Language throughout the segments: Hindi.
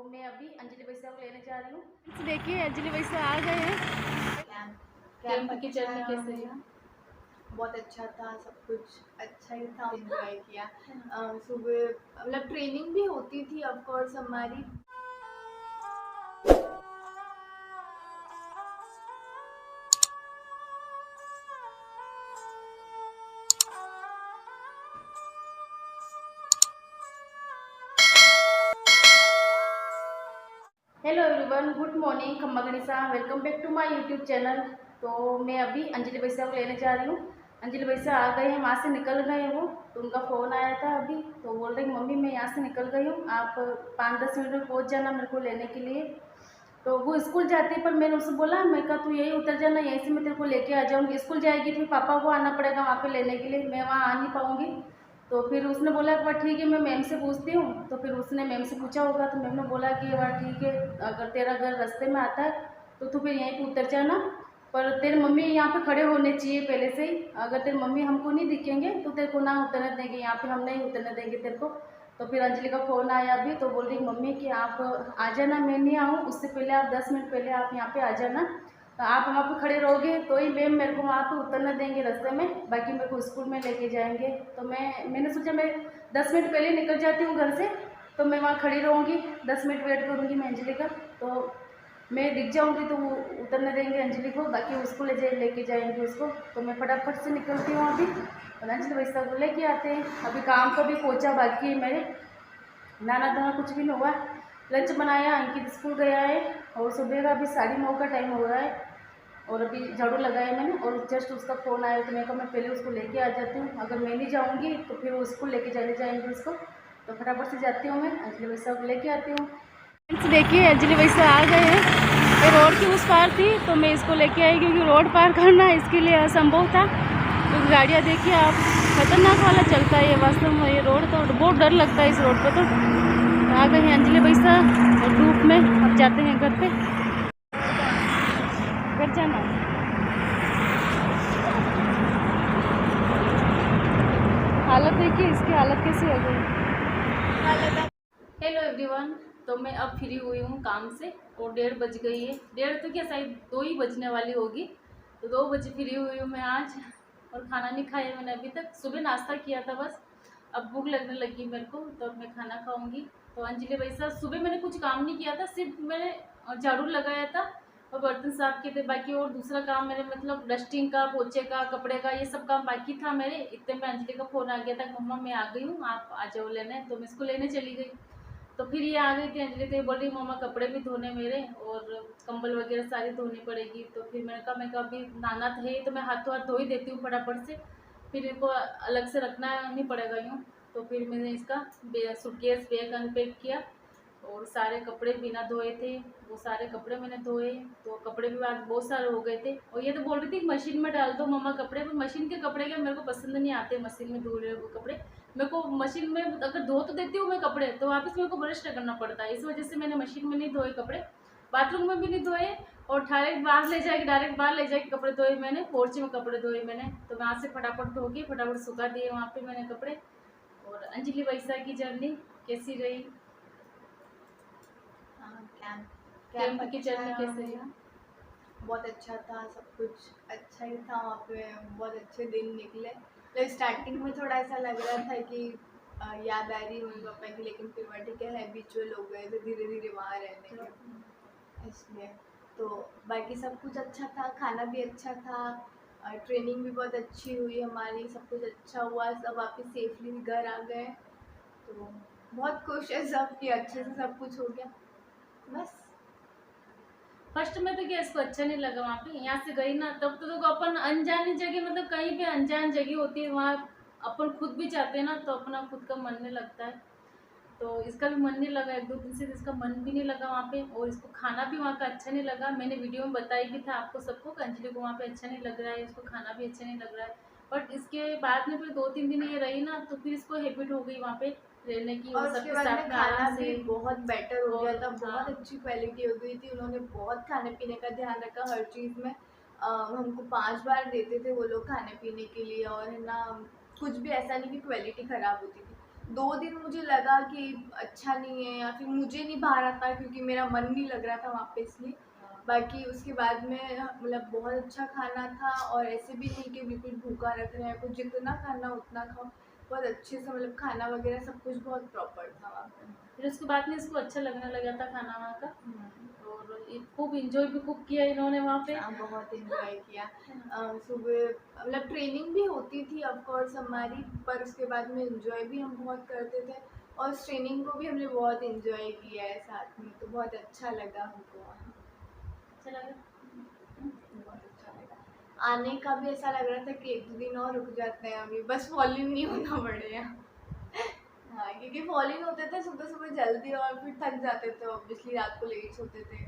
मैं अभी अंजलि वैसा को लेने जा रही हूँ। देखिए अंजलि वैसा आ गए हैं। कैंप की जर्नी कैसे रही? बहुत अच्छा था, सब कुछ अच्छा ही था, एंजॉय किया। सुबह मतलब ट्रेनिंग भी होती थी ऑफ कोर्स हमारी। हेलो एवरीवन, गुड मॉर्निंग, खम्मा गणिसा, welcome back to my YouTube channel. तो मैं अभी अंजलि वैसा को लेने जा रही हूँ। अंजलि वैसा आ गए हैं, वहाँ से निकल गए हैं वो, तो उनका फ़ोन आया था अभी, तो बोल रहे मम्मी मैं यहाँ से निकल गई हूँ, आप 5-10 मिनट में पहुँच जाना मेरे को लेने के लिए। तो वो स्कूल जाती है, पर मैंने उससे बोला, मैं कहा तू यही उतर जाना, यहीं से मैं तेरे को लेके आ जाऊँगी। स्कूल जाएगी तो पापा को आना पड़ेगा वहाँ पे लेने के लिए, मैं वहाँ आ नहीं पाऊँगी। तो फिर उसने बोला कि वह ठीक है, मैं मैम से पूछती हूँ। तो फिर उसने मैम से पूछा होगा, तो मैम ने बोला कि वह ठीक है, अगर तेरा घर रास्ते में आता है तो तू फिर यहीं पर उतर जाना, पर तेरे मम्मी यहाँ पे खड़े होने चाहिए पहले से ही। अगर तेरे मम्मी हमको नहीं दिखेंगे तो तेरे को ना उतरने देंगे यहाँ पे, हम नहीं उतरने देंगे तेरे को। तो फिर अंजलि का फ़ोन आया अभी, तो बोल रही मम्मी कि आप आ जाना, मैं नहीं आऊँ उससे पहले, आप 10 मिनट पहले आप यहाँ पे आ जाना। तो आप वहाँ पे खड़े रहोगे तो ही मैम मेरे को वहाँ पे उतरने देंगे रास्ते में, बाकी मेरे को स्कूल में लेके जाएंगे। तो मैंने सोचा मैं 10 मिनट पहले निकल जाती हूँ घर से, तो मैं वहाँ खड़ी रहूँगी, 10 मिनट वेट करूँगी मैं अंजलि का। तो मैं दिख जाऊँगी तो वो उतरने देंगे अंजलि को, बाकी उसको लेके जाएंगे उसको। तो मैं फटाफट से निकलती हूँ अभी, और अंजलि वैसा को लेके आते हैं। अभी काम तो भी पहुँचा बाकी है मेरे, नाना धोना कुछ भी नहीं हुआ। लंच बनाया, अंकित स्कूल गया है, और सुबह का अभी 9:30 का टाइम हो रहा है, और अभी झाड़ू लगाया मैंने, और जस्ट उसका फ़ोन आया तो मैं कहा मैं पहले उसको लेके आ जाती हूँ, अगर मैं नहीं जाऊँगी तो फिर वो स्कूल लेके जाएंगे उसको। तो फटाफट से जाती हूँ मैं, अंजलि वैसा को लेके आती हूँ। देखिए अंजलि वैसा आ गए हैं, ये रोड की उस पार थी तो मैं इसको लेके आई, क्योंकि रोड पार करना इसके लिए असंभव था, क्योंकि गाड़ियाँ देखिए आप, खतरनाक वाला चलता है ये वास्तव में। ये रोड तो बहुत डर लगता है इस रोड पर। तो आ गए हैं अंजलि वैसा और धूप में, अब जाते हैं घर पे, घर जाना। हालत देखिए इसकी, हालत कैसी हो गई। हेलो एवरीवन, तो मैं अब फ्री हुई हूँ काम से, और 1:30 बज गई है, 1:30 तो क्या शायद 2 ही बजने वाली होगी। तो 2 बजे फ्री हुई हूँ मैं आज, और खाना नहीं खाया मैंने अभी तक, सुबह नाश्ता किया था बस। अब भूख लगने लगी मेरे को, तो अब मैं खाना खाऊंगी। तो अंजलि वैसा सुबह मैंने कुछ काम नहीं किया था, सिर्फ मैंने झाड़ू लगाया था और बर्तन साफ किए थे, बाकी और दूसरा काम मेरे मतलब डस्टिंग का, पोछे का, कपड़े का, ये सब काम बाकी था मेरे। इतने में अंजलि का फ़ोन आ गया था, मम्मा मैं आ गई हूँ, आप आ जाओ लेने। तो मैं इसको लेने चली गई। तो फिर ये आ गई थी अंजलि, तो ये बोल रही मम्मा कपड़े भी धोने मेरे, और कंबल वगैरह सारी धोनी पड़ेगी। तो फिर मैं कहा अभी नहाना है तो मैं हाथों हाथ धो ही देती हूँ फटाफट से, फिर इनको अलग से रखना नहीं पड़ेगा यूँ। तो फिर मैंने इसका सूटकेस बैग अनपैक किया, और सारे कपड़े बिना धोए थे वो सारे कपड़े मैंने धोए। तो कपड़े भी आज बहुत सारे हो गए थे, और ये तो बोल रही थी मशीन में डाल दो मम्मा कपड़े, पर मशीन के कपड़े क्या मेरे को पसंद नहीं आते, मशीन में धो रहे वो कपड़े। मेरे को मशीन में अगर धो तो देती हूँ मैं कपड़े, तो वापस मेरे को ब्रश करना पड़ता है, इस वजह से मैंने मशीन में नहीं धोए कपड़े, बाथरूम में भी नहीं धोए, और डायरेक्ट बाहर ले जाके कपड़े धोए मैंने, पोर्च में कपड़े धोए मैंने। तो वहाँ से फटाफट धो के फटाफट सुखा दिए वहाँ पे मैंने कपड़े। और अंजलि वैसा की जर्नी कैसी रही? कैंप की जर्नी कैसे रही? बहुत अच्छा था, सब कुछ अच्छा ही था वहाँ पे, बहुत अच्छे दिन निकले। तो स्टार्टिंग में थोड़ा ऐसा लग रहा था कि याद आ रही मम्मी पापा की, लेकिन फिर मैं ठीक है हैबिचुअल हो गए थे धीरे धीरे वहाँ रहने के, इसलिए। तो बाकी सब कुछ अच्छा था, खाना भी अच्छा था, ट्रेनिंग भी बहुत अच्छी हुई हमारी, सब कुछ अच्छा हुआ, सब वापस सेफली घर आ गए। तो बहुत खुश है सब कि अच्छे से सब कुछ हो गया बस। फर्स्ट में तो क्या इसको अच्छा नहीं लगा वहाँ पे, यहाँ से गई ना तब तो अपन अनजानी जगह, मतलब कहीं पे अनजान जगह होती है वहाँ अपन खुद भी चाहते हैं ना, तो अपना खुद का मन नहीं लगता है। तो इसका भी मन नहीं लगा, 1-2 दिन से इसका मन भी नहीं लगा वहाँ पे, और इसको खाना भी वहाँ का अच्छा नहीं लगा। मैंने वीडियो में बताई भी था आपको सबको, अंजलि को वहाँ पे अच्छा नहीं लग रहा है, इसको खाना भी अच्छा नहीं लग रहा है। बट इसके बाद में फिर 2-3 दिन ये रही ना, तो फिर इसको हैबिट हो गई वहाँ पे रहने की, और और उसके सबके बाद साथ में में खाना आराम भी से। बहुत बेटर हो गया था, बहुत हाँ, अच्छी क्वालिटी हो गई थी, उन्होंने बहुत खाने पीने का ध्यान रखा हर चीज़ में। हमको 5 बार देते थे वो लोग खाने पीने के लिए, और है ना कुछ भी ऐसा नहीं कि क्वालिटी ख़राब होती थी। 2 दिन मुझे लगा कि अच्छा नहीं है या फिर मुझे नहीं भा रहा था क्योंकि मेरा मन नहीं लग रहा था वहाँ पे, इसलिए। बाकी उसके बाद में मतलब बहुत अच्छा खाना था, और ऐसे भी नहीं कि बिल्कुल भूखा रख रहे हैं, कुछ जितना खाना उतना खाओ। बहुत अच्छे से मतलब खाना वगैरह सब कुछ बहुत प्रॉपर था वहाँ पे। फिर उसके बाद में इसको अच्छा लगने लगा था खाना वहाँ का, हम्म। और ये खूब इंजॉय भी खूब किया इन्होंने वहाँ पे। हाँ, बहुत एंजॉय किया। सुबह मतलब ट्रेनिंग भी होती थी ऑफ कोर्स हमारी, पर उसके बाद में एंजॉय भी हम बहुत करते थे, और उस ट्रेनिंग को भी हमने बहुत एंजॉय किया है साथ में, तो बहुत अच्छा लगा हमको वहाँ। अच्छा लगा। बहुत अच्छा लगा। आने का भी ऐसा लग रहा था कि 1-2 दिन और रुक जाते हैं अभी, बस फॉल इन नहीं होना पड़ेगा। हाँ, क्योंकि फॉल इन होते थे सुबह सुबह जल्दी, और फिर थक जाते थे ऑब्वियसली, रात को लेट सोते थे,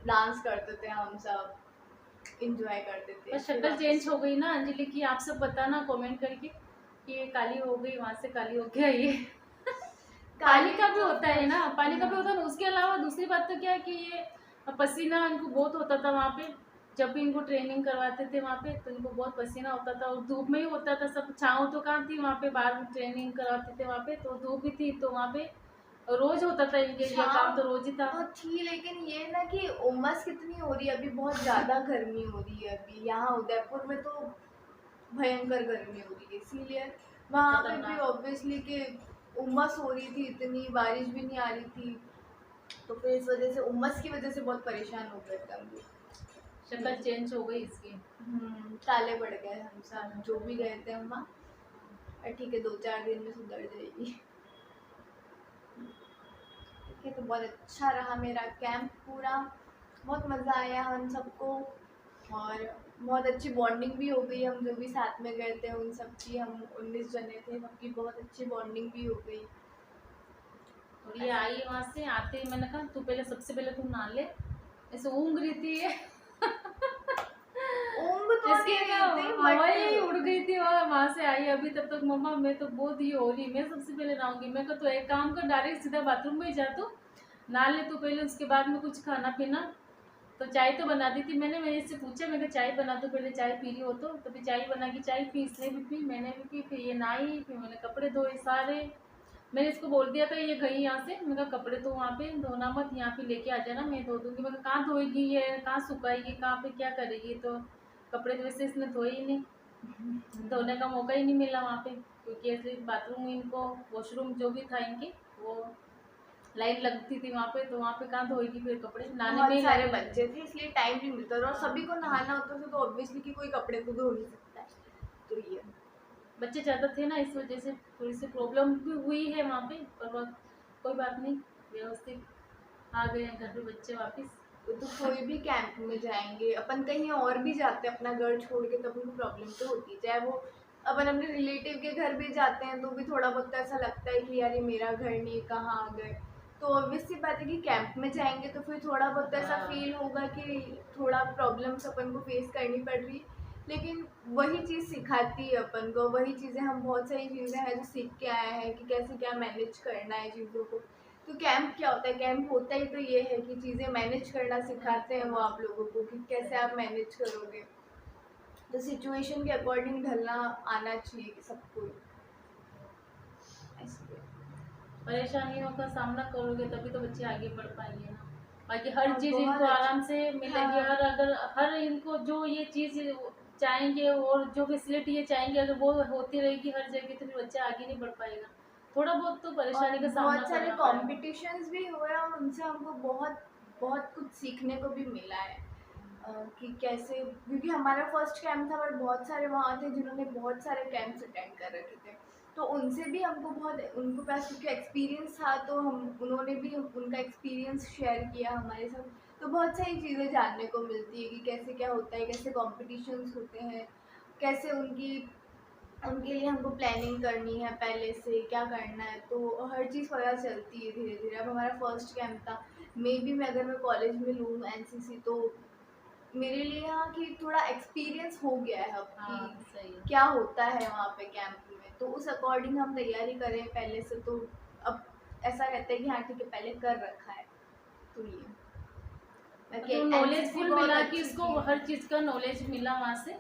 डांस करते थे हम सब, इंजॉय करते थे। बस फिर शक्ल वापस चेंज हो गई ना अंजलि की, आप सब बताना कमेंट करके कि ये काली हो गई, वहाँ से काली हो गया ये। पानी का भी होता है ना, पानी का भी होता है ना। उसके अलावा दूसरी बात तो क्या है कि ये पसीना इनको बहुत होता था वहाँ पे, जब भी इनको ट्रेनिंग करवाते थे वहाँ पे, तो इनको बहुत पसीना होता था, और धूप में ही होता था सब। छाँव तो कहाँ थी वहाँ पे, बाहर ट्रेनिंग करवाते थे वहाँ पे, तो धूप ही थी, तो वहाँ पे रोज होता था इनके, ये काम तो रोज ही था। तो थी, लेकिन ये ना कि उमस कितनी हो रही है अभी, बहुत ज़्यादा गर्मी हो रही है अभी यहाँ उदयपुर में, तो भयंकर गर्मी हो रही है, इसीलिए वहाँ पे भी खतरनाक। ऑब्वियसली कि उमस हो रही थी, इतनी बारिश भी नहीं आ रही थी, तो फिर इस वजह से उमस की वजह से बहुत परेशान हो गए थे हम भी। शक्ल चेंज हो गई इसकी। काले पड़ गए हम सब जो भी गए थे हम वहाँ, और ठीक है 2-4 दिन में सुधर जाएगी। ठीक है, तो बहुत अच्छा रहा मेरा कैंप पूरा, बहुत मज़ा आया हम सबको, और बहुत अच्छी बॉन्डिंग भी हो गई। हम जो भी साथ में गए थे उन सब की, हम 19 जने थे, सबकी बहुत अच्छी बॉन्डिंग भी हो गई। और ये आई वहाँ से आते ही मैंने कहा तू पहले, सबसे पहले तू नहा ले, ऐसे ऊँग रही थी ये। ऊँग तो इसके नहीं ना रही थी, हवा बट ही उड़ गई थी, वहाँ से आई अभी तब तक मम्मा मैं तो बहुत ये हो रही, मैं सबसे पहले नहाऊंगी। मैं कहा तो एक काम कर, डायरेक्ट सीधा बाथरूम में ही जा, तू नहा ले तू पहले, उसके बाद में कुछ खाना पीना। तो चाय तो बना दी थी मैंने इससे पूछा, मैं चाय बना दो पहले, चाय पी रही हो तो तभी चाय बना के चाय पी, इसने भी पी, मैंने भी पी, फिर ये नहाई, फिर मैंने कपड़े धोए सारे। मैंने इसको बोल दिया था ये गई यहाँ से, मैं कहा कपड़े तो वहाँ पे धोना मत, यहाँ पे लेके आ जाना, मैं धो दूँगी। मैं कहा कहाँ धोएगी ये, कहाँ सुखाएगी, कहाँ पे क्या करेगी, तो कपड़े तो वैसे इसने धोए ही नहीं, धोने का मौका ही नहीं मिला वहाँ पे, क्योंकि ऐसे बाथरूम इनको, वॉशरूम जो भी था इनकी, वो लाइन लगती थी वहाँ पे, तो वहाँ पे कहाँ धोएगी फिर कपड़े, नहाने में बहुत ही सारे लगे। बच्चे थे इसलिए टाइम नहीं मिलता था, और सभी को नहाना होता था, तो ऑब्वियसली कि कोई कपड़े तो धो नहीं सकता है, तो ये बच्चे ज़्यादा थे ना, इस वजह से थोड़ी सी प्रॉब्लम भी हुई है वहाँ पे, पर कोई बात नहीं, व्यवस्थित आ गए हैं घर पे बच्चे वापस। तो कोई भी कैंप में जाएंगे अपन, कहीं और भी जाते हैं अपना घर छोड़ के, तब उनको प्रॉब्लम तो होती है, चाहे वो अपन अपने रिलेटिव के घर भी जाते हैं तो भी थोड़ा बहुत ऐसा लगता है कि यार ये मेरा घर नहीं, कहाँ आ गए। तो ऑब्वियस सी बात है कि कैंप में जाएंगे तो फिर थोड़ा बहुत ऐसा फील होगा कि थोड़ा प्रॉब्लम्स अपन को फेस करनी पड़ रही है, लेकिन वही चीज़ सिखाती है अपन को, वही चीज़ें, हम बहुत सारी चीज़ें हैं जो सीख के आए हैं कि कैसे क्या मैनेज करना है चीज़ों को। तो कैंप क्या होता है, कैंप होता ही तो ये है कि चीज़ें मैनेज करना सिखाते हैं वो आप लोगों को, कि कैसे आप मैनेज करोगे, तो सिचुएशन के अकॉर्डिंग ढलना आना चाहिए सबको। इसलिए परेशानियों का सामना करोगे तभी तो बच्चे आगे बढ़ पाएंगे ना, बाकी हर हाँ, चीज़ बहुत इनको अच्छा। आराम से मिलेगी। हाँ। हर अगर हर इनको जो ये चीज़ चाहेंगे और जो फैसिलिटी ये चाहेंगे, अगर वो होती रहेगी हर जगह, तो फिर बच्चा आगे नहीं बढ़ पाएगा, थोड़ा बहुत तो और परेशानी का सामना बहुत सारे करना पड़ेगा। कॉम्पिटिशन्स भी हुए, और उनसे हमको बहुत बहुत कुछ सीखने को भी मिला है, कि कैसे, क्योंकि हमारा फर्स्ट कैंप था, पर बहुत सारे वहाँ थे जिन्होंने बहुत सारे कैंप्स अटेंड कर रखे थे, तो उनसे भी हमको बहुत, उनको पास क्योंकि एक्सपीरियंस था, तो हम उन्होंने भी उनका एक्सपीरियंस शेयर किया हमारे साथ, तो बहुत सारी चीज़ें जानने को मिलती है कि कैसे क्या होता है, कैसे कॉम्पिटिशन्स होते हैं, कैसे उनके लिए हमको प्लानिंग करनी है पहले से, क्या करना है, तो हर चीज़ पता चलती है धीरे धीरे। अब हमारा फर्स्ट कैंप था, मे बी मैं अगर मैं कॉलेज में लूँ एनसीसी, तो मेरे लिए यहाँ की थोड़ा एक्सपीरियंस हो गया है अब हाँ कि सही है। क्या होता है वहाँ पे कैंप में, तो उस अकॉर्डिंग हम तैयारी करें पहले से, तो अब ऐसा रहता है कि हाँ ठीक है पहले कर रखा है, तो ये बाकी तो नॉलेज एनसीसी फुल बहुत मिला कि अच्छी इसको चीज़ हर है। चीज़ का नॉलेज मिला वहाँ से,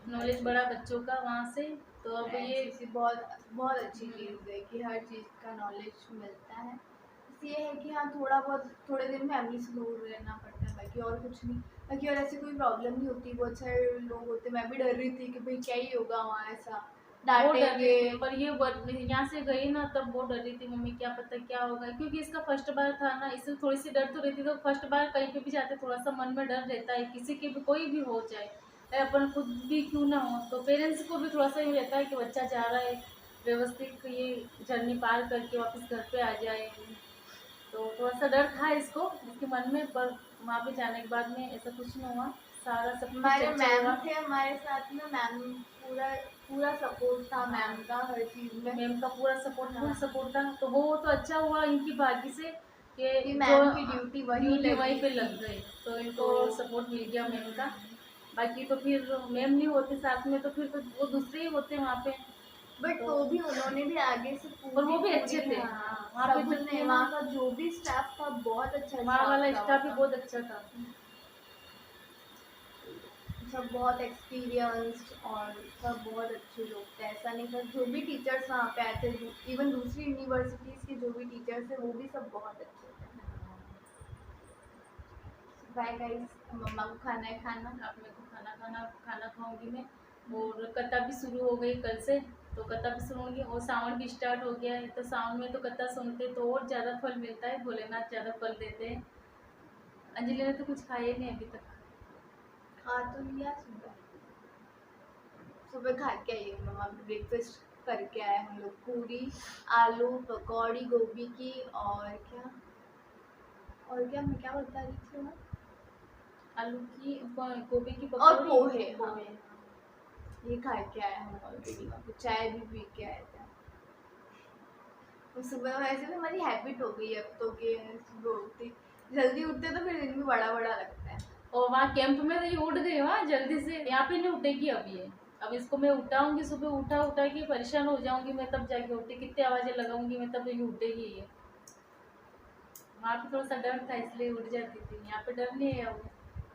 नॉलेज बढ़ा बच्चों का वहाँ से। तो अब ये एनसीसी बहुत बहुत अच्छी चीज़ है कि हर चीज़ का नॉलेज मिलता है। बस ये है कि हाँ थोड़ा बहुत थोड़े दिन फैमिली से दूर रहना पड़ता है, बाकी और कुछ नहीं। बाकी और ऐसी कोई प्रॉब्लम नहीं होती। बहुत सारे लोग होते, मैं भी डर रही थी कि भाई क्या ही होगा वहाँ, ऐसा बहुत डर रही डांटेंगे। थी, पर ये यहाँ से गई ना तब बहुत डर रही थी मम्मी, क्या पता क्या होगा, क्योंकि इसका फर्स्ट बार था ना, इससे थोड़ी सी डर तो रहती। तो फर्स्ट बार कहीं पे भी जाते थोड़ा सा मन में डर रहता है, किसी के भी कोई भी हो जाए, अपन खुद भी क्यों ना हो, तो पेरेंट्स को भी थोड़ा सा ये रहता है कि बच्चा जा रहा है व्यवस्थित ये जर्नी पार करके वापस घर पे आ जाए। तो थोड़ा सा डर था इसको इसके मन में, पर वहाँ पे जाने के बाद में ऐसा कुछ नहीं हुआ, सारा सब कुछ हमारे अच्छा मैम हुआ। थे हमारे साथ में, मैम पूरा पूरा सपोर्ट था मैम का हर चीज़ में। मैम का पूरा सपोर्ट फुल हाँ। सपोर्ट था, तो वो तो अच्छा हुआ इनकी भाग्य से कि कि जो मैम की ड्यूटी ड्यूटी लगी वहीं पे थी। लग गई, तो इनको तो सपोर्ट मिल गया मैम का। बाकी तो फिर मैम नहीं होते साथ में तो फिर तो वो दूसरे ही होते वहाँ पे। बट तो तो भी उन्होंने भी आगे से और वो भी पूरी अच्छे थे, हाँ, हाँ वहाँ पे जो सबने थे ना, वहाँ का जो भी स्टाफ था बहुत अच्छा वहाँ वाला स्टाफ था स्टाफ भी वहाँ बहुत अच्छा था। का। सब बहुत एक्सपीरियंस्ड और सब बहुत अच्छे लोग थे। ऐसा नहीं था, जो भी टीचर्स वहाँ पे आए थे, इवन दूसरी यूनिवर्सिटीज़ के जो भी टीचर्स थे वो भी सब बहुत अच्छे थे। बाय गाइस, मम्मा को खाना है खाना। अब मेरे को खाना खाऊंगी मैं, और कथा भी शुरू हो गई कल से, तो कथा भी सुनूंगी, और सावन भी स्टार्ट हो गया है, तो सावन में तो कथा सुनते तो और ज़्यादा फल मिलता है, भोलेनाथ ज़्यादा फल देते हैं। अंजलि ने तो कुछ खाया ही नहीं अभी तक। खा तो लिया सुबह, सुबह खा के आई हूँ। मम्मा ब्रेकफास्ट करके आए हम लोग, पूरी आलू पकौड़ी गोभी की, और क्या मैं क्या बता रही थी मैं? आलू की गोभी की और पकौड़ी, पोहे, हाँ। पोहे। ये खा के आए हम ऑलरेडी, वहाँ पे चाय भी पी के आए थे। तो सुबह वैसे तो हमारी हैबिट हो गई है अब तो कि सुबह उठते जल्दी उठते तो फिर दिन भी बड़ा बड़ा लगता है। और वहाँ कैंप में तो ये उठ गई वहाँ जल्दी से, यहाँ पे नहीं उठेगी अब ये। अब इसको मैं उठाऊंगी सुबह, उठा उठा के परेशान हो जाऊंगी मैं, तब जाके उठती, कितनी आवाज़ें लगाऊंगी मैं तब ये उठेगी ये। वहाँ पे थोड़ा सा डर था इसलिए उठ जाती थी, यहाँ पे डर नहीं है अब,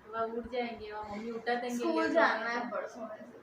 वहाँ उठ जाएंगे, वहाँ मम्मी उठा देंगे, स्कूल लेट जाना होंगे है तो। परसों में से।